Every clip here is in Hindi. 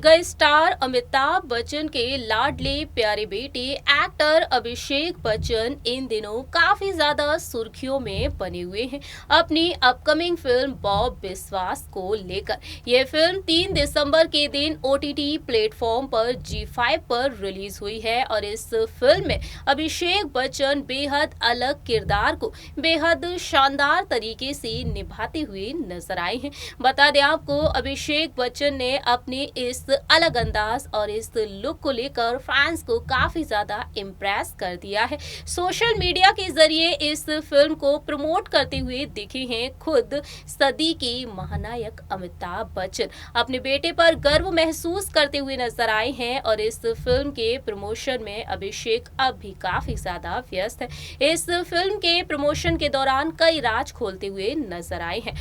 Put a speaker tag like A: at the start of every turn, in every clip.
A: मेगा स्टार अमिताभ बच्चन के लाडले प्यारे बेटे एक्टर अभिषेक बच्चन इन दिनों काफी ज्यादा सुर्खियों में बने हुए हैं अपनी अपकमिंग फिल्म बॉब बिस्वास को लेकर। यह फिल्म 3 दिसंबर के दिन ओटीटी प्लेटफॉर्म पर जी5 पर रिलीज हुई है और इस फिल्म में अभिषेक बच्चन बेहद अलग किरदार को बेहद शानदार तरीके से निभाते हुए नजर आए हैं। बता दें आपको, अभिषेक बच्चन ने अपने इस अलग अंदाज और इस लुक को लेकर फैंस को काफी ज्यादा इम्प्रेस कर दिया है। सोशल मीडिया के जरिए इस फिल्म को प्रमोट करते हुए दिखे हैं खुद सदी के महानायक अमिताभ बच्चन। अपने बेटे पर गर्व महसूस करते हुए नजर आए हैं और इस फिल्म के प्रमोशन में अभिषेक अब भी काफी ज्यादा व्यस्त है। इस फिल्म के प्रमोशन के दौरान कई राज खोलते हुए नजर आए हैं।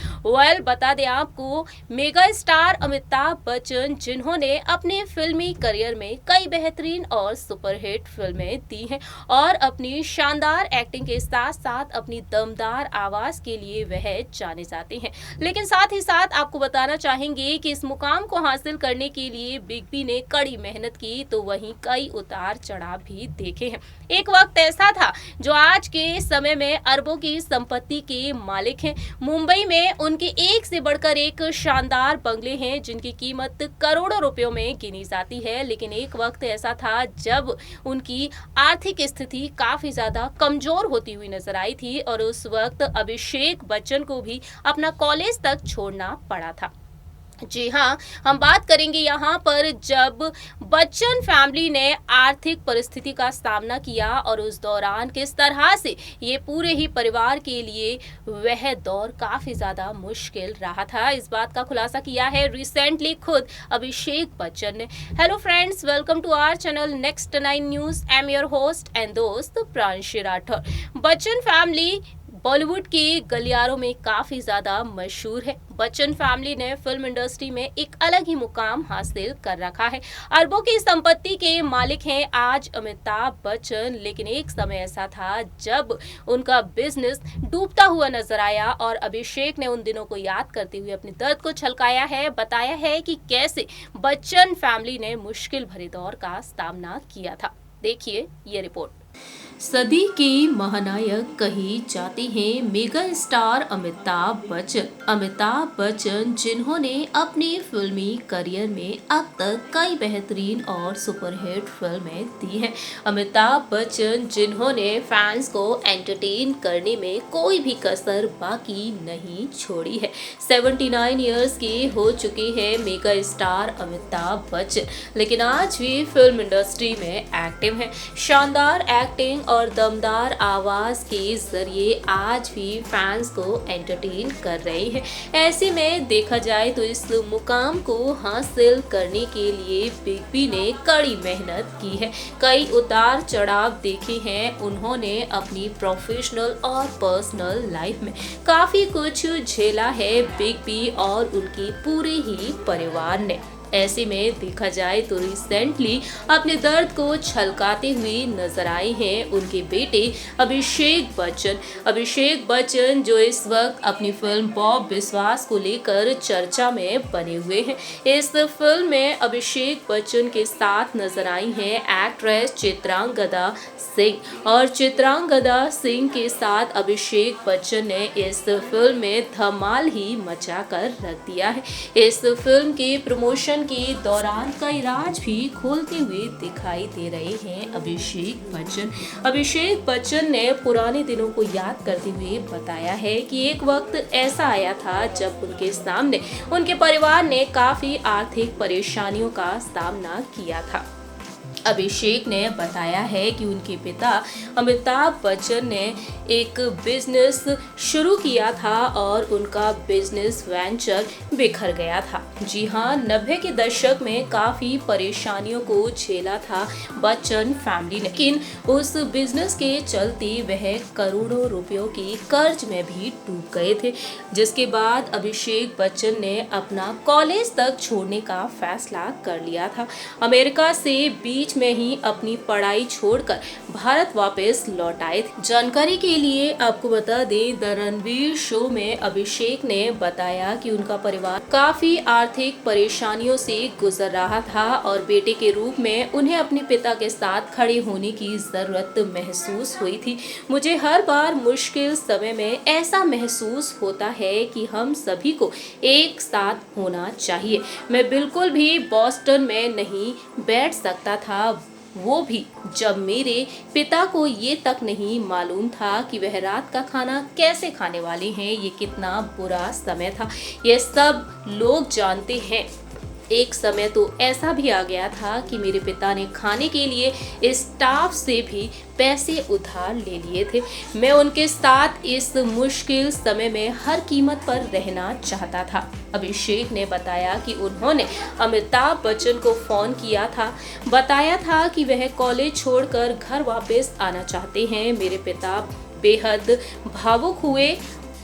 A: बता दें आपको, मेगा स्टार अमिताभ बच्चन जिन्होंने अपने फिल्मी करियर में कई बेहतरीन और सुपरहिट फिल्में दी हैं और अपनी शानदार एक्टिंग के साथ साथ अपनी दमदार आवाज के लिए वह जाने जाते हैं। लेकिन साथ ही साथ आपको बताना चाहेंगे कि इस मुकाम को हासिल करने के लिए बिग बी ने कड़ी मेहनत की तो वहीं कई उतार चढ़ाव भी देखे हैं। एक वक्त ऐसा था जो आज के समय में अरबों की संपत्ति के मालिक हैं। मुंबई में उनके एक से बढ़कर एक शानदार बंगले हैं जिनकी कीमत करोड़ों रुपयों में गिनी जाती है। लेकिन एक वक्त ऐसा था जब उनकी आर्थिक स्थिति काफी ज्यादा कमजोर होती हुई नजर आई थी और उस वक्त अभिषेक बच्चन को भी अपना कॉलेज तक छोड़ना पड़ा था। जी हाँ, हम बात करेंगे यहाँ पर जब बच्चन फैमिली ने आर्थिक परिस्थिति का सामना किया और उस दौरान किस तरह से ये पूरे ही परिवार के लिए वह दौर काफी ज्यादा मुश्किल रहा था। इस बात का खुलासा किया है रिसेंटली खुद अभिषेक बच्चन ने। Hello friends, welcome to our channel next 9 news. I am your host and दोस्त प्रांशी राठौर। बच्चन फैमिली बॉलीवुड के गलियारों में काफी ज्यादा मशहूर है। बच्चन फैमिली ने फिल्म इंडस्ट्री में एक अलग ही मुकाम हासिल कर रखा है। अरबों की संपत्ति के मालिक हैं आज अमिताभ बच्चन। लेकिन एक समय ऐसा था जब उनका बिजनेस डूबता हुआ नजर आया और अभिषेक ने उन दिनों को याद करते हुए अपने दर्द को छलकाया है, बताया है कि कैसे बच्चन फैमिली ने मुश्किल भरे दौर का सामना किया था। देखिए ये रिपोर्ट। सदी के महानायक कहे जाते हैं मेगा स्टार अमिताभ बच्चन। अमिताभ बच्चन जिन्होंने अपने फिल्मी करियर में अब तक कई बेहतरीन और सुपरहिट फिल्में दी हैं। अमिताभ बच्चन जिन्होंने फैंस को एंटरटेन करने में कोई भी कसर बाकी नहीं छोड़ी है। 79 इयर्स के हो चुके हैं मेगा स्टार अमिताभ बच्चन, लेकिन आज भी फिल्म इंडस्ट्री में एक्टिव हैं। शानदार एक्टिंग और दमदार आवाज के जरिए आज भी फैंस को एंटरटेन कर रहे हैं। ऐसे में देखा जाए तो इस मुकाम को हासिल करने के लिए बिग बी ने कड़ी मेहनत की है। कई उतार चढ़ाव देखे हैं उन्होंने अपनी प्रोफेशनल और पर्सनल लाइफ में। काफी कुछ झेला है बिग बी और उनके पूरे ही परिवार ने। ऐसे में देखा जाए तो रिसेंटली अपने दर्द को छलकाते हुए नजर आए हैं उनके बेटे अभिषेक बच्चन। अभिषेक बच्चन जो इस वक्त अपनी फिल्म बॉब बिस्वास को लेकर चर्चा में बने हुए हैं। इस फिल्म में अभिषेक बच्चन के साथ नजर आई हैं एक्ट्रेस चित्रांगदा सिंह और चित्रांगदा सिंह के साथ अभिषेक बच्चन ने इस फिल्म में धमाल ही मचा कर रख दिया है। इस फिल्म के प्रमोशन के दौरान कई राज भी खोलते हुए दिखाई दे रहे हैं अभिषेक बच्चन। अभिषेक बच्चन ने पुराने दिनों को याद करते हुए बताया है कि एक वक्त ऐसा आया था जब उनके सामने उनके परिवार ने काफी आर्थिक परेशानियों का सामना किया था। अभिषेक ने बताया है कि उनके पिता अमिताभ बच्चन ने एक बिजनेस शुरू किया था और उनका बिजनेस वेंचर बिखर गया था। जी हाँ, 90 के दशक में काफी परेशानियों को झेला था बच्चन फैमिली ने, लेकिन उस बिजनेस के चलते वह करोड़ों रुपयों के कर्ज में भी डूब गए थे, जिसके बाद अभिषेक बच्चन ने अपना कॉलेज तक छोड़ने का फैसला कर लिया था। अमेरिका से बीच बीच में ही अपनी पढ़ाई छोड़कर भारत वापस लौट आए थे। जानकारी के लिए आपको बता दें, द रणवीर शो में अभिषेक ने बताया कि उनका परिवार काफी आर्थिक परेशानियों से गुजर रहा था और बेटे के रूप में उन्हें अपने पिता के साथ खड़े होने की जरूरत महसूस हुई थी। मुझे हर बार मुश्किल समय में ऐसा महसूस होता है कि हम सभी को एक साथ होना चाहिए। मैं बिल्कुल भी बॉस्टन में नहीं बैठ सकता था, वो भी जब मेरे पिता को ये तक नहीं मालूम था कि वह रात का खाना कैसे खाने वाले हैं। ये कितना बुरा समय था, ये सब लोग जानते हैं। एक समय तो ऐसा भी आ गया था कि मेरे पिता ने खाने के लिए स्टाफ से भी पैसे उधार ले लिए थे। मैं उनके साथ इस मुश्किल समय में हर कीमत पर रहना चाहता था। अभिषेक ने बताया कि उन्होंने अमिताभ बच्चन को फोन किया था, बताया था कि वह कॉलेज छोड़कर घर वापस आना चाहते हैं। मेरे पिता बेहद भावुक हुए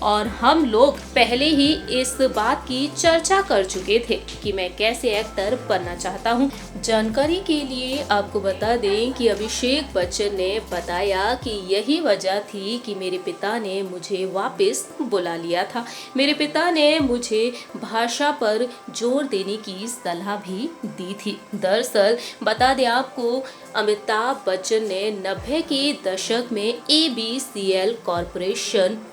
A: और हम लोग पहले ही इस बात की चर्चा कर चुके थे कि मैं कैसे एक्टर बनना चाहता हूं। जानकारी के लिए आपको बता दें कि अभिषेक बच्चन ने बताया कि यही वजह थी कि मेरे पिता ने मुझे वापस बुला लिया था। मेरे पिता ने मुझे भाषा पर जोर देने की सलाह भी दी थी। दरअसल बता दें आपको, अमिताभ बच्चन ने 90 के दशक में ABCL कॉरपोरेशन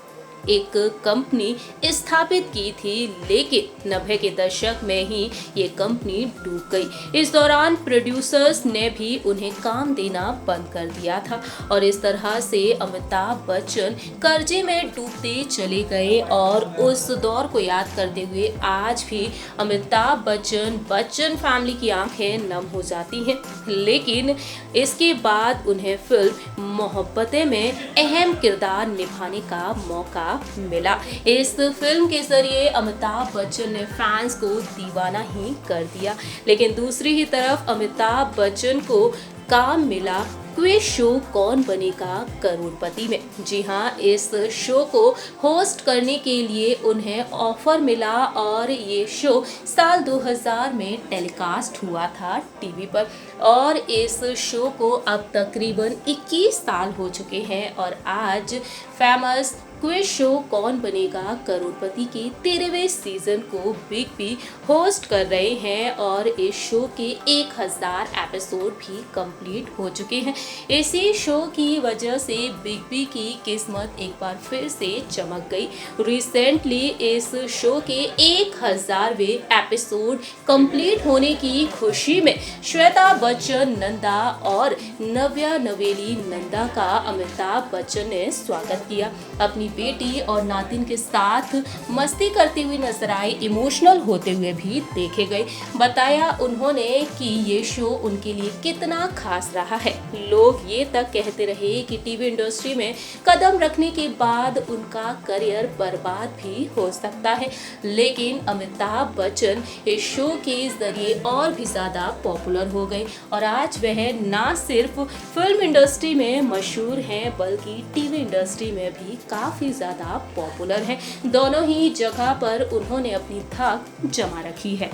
A: एक कंपनी स्थापित की थी, लेकिन 90 के दशक में ही ये कंपनी डूब गई। इस दौरान प्रोड्यूसर्स ने भी उन्हें काम देना बंद कर दिया था और इस तरह से अमिताभ बच्चन कर्जे में डूबते चले गए। और उस दौर को याद करते हुए आज भी अमिताभ बच्चन फैमिली की आंखें नम हो जाती हैं। लेकिन इसके बाद उन्हें फिल्म मोहब्बतें में अहम किरदार निभाने का मौका मिला। इस फिल्म के जरिए अमिताभ बच्चन ने फैंस को दीवाना ही कर दिया। लेकिन दूसरी ही तरफ अमिताभ बच्चन को काम मिला क्विज शो कौन बनेगा करोड़पति में। जी हाँ, इस शो को होस्ट करने के लिए उन्हें ऑफर मिला और ये शो साल 2000 में टेलीकास्ट हुआ था टीवी पर। और इस शो को अब तकरीबन 21 साल हो चुके हैं और आज फेमस क्विज शो कौन बनेगा करोड़पति के 13वें सीजन को बिग बी होस्ट कर रहे हैं और इस शो के 1000 एपिसोड भी कंप्लीट हो चुके हैं। इसी शो की वजह से बिग बी की किस्मत एक बार फिर से चमक गई। रिसेंटली इस शो के 1000वें एपिसोड कंप्लीट होने की खुशी में श्वेता बच्चन नंदा और नव्या नवेली नंदा का अमिताभ बच्चन ने स्वागत किया। अपनी बेटी और नातिन के साथ मस्ती करते हुए नजर आए, इमोशनल होते हुए भी देखे गए। बताया उन्होंने कि ये शो उनके लिए कितना खास रहा है। लोग ये तक कहते रहे कि टीवी इंडस्ट्री में कदम रखने के बाद उनका करियर बर्बाद भी हो सकता है, लेकिन अमिताभ बच्चन इस शो के जरिए और भी ज्यादा पॉपुलर हो गए और आज वह ना सिर्फ फिल्म इंडस्ट्री में मशहूर हैं बल्कि टीवी इंडस्ट्री में भी काफी ज्यादा पॉपुलर है। दोनों ही जगह पर उन्होंने अपनी धाक जमा रखी है।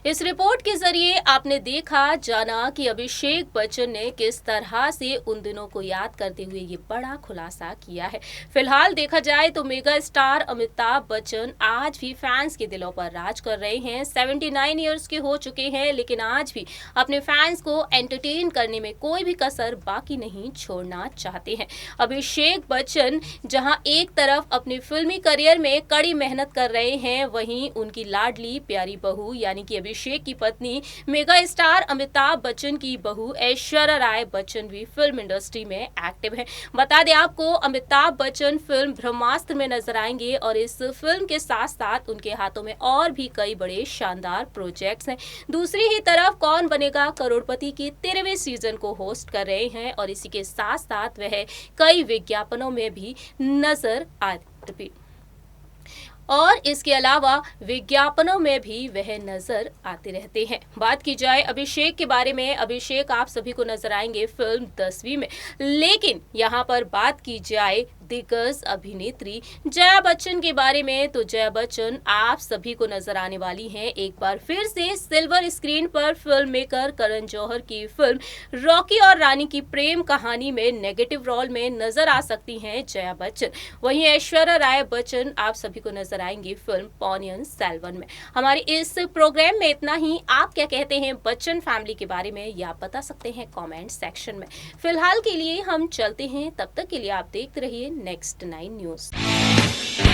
A: इस रिपोर्ट के जरिए आपने देखा जाना कि अभिषेक बच्चन ने किस तरह से उन दिनों को याद करते हुए ये बड़ा खुलासा किया है। फिलहाल देखा जाए तो मेगा स्टार अमिताभ बच्चन आज भी फैंस के दिलों पर राज कर रहे हैं। 79 इयर्स के हो चुके हैं, लेकिन आज भी अपने फैंस को एंटरटेन करने में कोई भी कसर बाकी नहीं छोड़ना चाहते हैं। अभिषेक बच्चन जहां एक तरफ अपने फिल्मी करियर में कड़ी मेहनत कर रहे हैं, वहीं उनकी लाडली प्यारी बहू यानी कि अभिषेक की पत्नी मेगा स्टार अमिताभ बच्चन की बहू ऐश्वर्या राय बच्चन भी फिल्म इंडस्ट्री में एक्टिव है। बता दें आपको, अमिताभ बच्चन फिल्म ब्रह्मास्त्र में नजर आएंगे और इस फिल्म के साथ साथ उनके हाथों में और भी कई बड़े शानदार प्रोजेक्ट्स हैं। दूसरी ही तरफ कौन बनेगा करोड़पति की 13वें सीजन को होस्ट कर रहे हैं और इसी के साथ साथ वह कई विज्ञापनों में भी नजर आते और इसके अलावा विज्ञापनों में भी वह नजर आते रहते हैं। बात की जाए अभिषेक के बारे में, अभिषेक आप सभी को नजर आएंगे फिल्म 10वीं में, लेकिन यहाँ पर बात की जाए दिग्गज अभिनेत्री जया बच्चन के बारे में। तो जया बच्चन आप सभी को नजर आने वाली हैं एक बार फिर से सिल्वर स्क्रीन पर। फिल्म मेकर करण जौहर की फिल्म रॉकी और रानी की प्रेम कहानी में नेगेटिव रोल में नजर आ सकती हैं जया बच्चन। वहीं ऐश्वर्या राय बच्चन आप सभी को नजर आएंगी फिल्म पोन्नियिन सेल्वन में। हमारे इस प्रोग्राम में इतना ही। आप क्या कहते हैं बच्चन फैमिली के बारे में, या बता सकते हैं कमेंट सेक्शन में। फिलहाल के लिए हम चलते हैं, तब तक के लिए आप देखते रहिए नेक्स्ट 9 न्यूज।